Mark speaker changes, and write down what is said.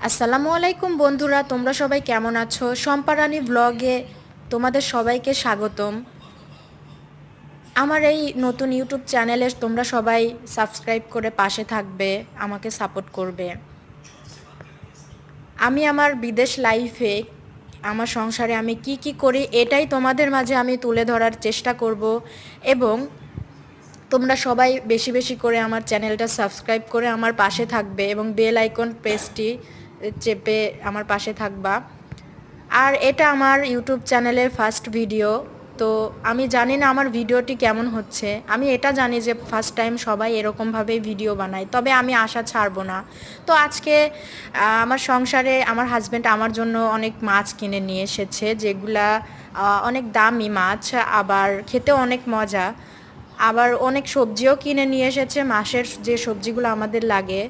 Speaker 1: আসসালামু আলাইকুম বন্ধুরা, তোমরা সবাই কেমন আছো? শম্পা রানী ব্লগে তোমাদের সবাইকে স্বাগতম। আমার এই নতুন ইউটিউব চ্যানেলে তোমরা সবাই সাবস্ক্রাইব করে পাশে থাকবে, আমাকে সাপোর্ট করবে। আমি আমার বিদেশ লাইফে, আমার সংসারে আমি কি কি করি এটাই তোমাদের মাঝে আমি তুলে ধরার চেষ্টা করব। এবং তোমরা সবাই বেশি বেশি করে আমার চ্যানেলটা সাবস্ক্রাইব করে আমার পাশে থাকবে এবং বেল আইকন প্রেসটি চেপে আমার পাশে থাকবা। আর এটা আমার ইউটিউব চ্যানেলের ফার্স্ট ভিডিও, তো আমি জানি না আমার ভিডিওটি কেমন হচ্ছে। আমি এটা জানি যে ফার্স্ট টাইম সবাই এরকমভাবেই ভিডিও বানায়, তবে আমি আশা ছাড়বো না। তো আজকে আমার সংসারে আমার হাজব্যান্ড আমার জন্য অনেক মাছ কিনে নিয়ে এসেছে, যেগুলা অনেক দামি মাছ, আবার খেতেও অনেক মজা। আবার অনেক সবজিও কিনে নিয়ে এসেছে, মাসের যে সবজিগুলো আমাদের লাগে।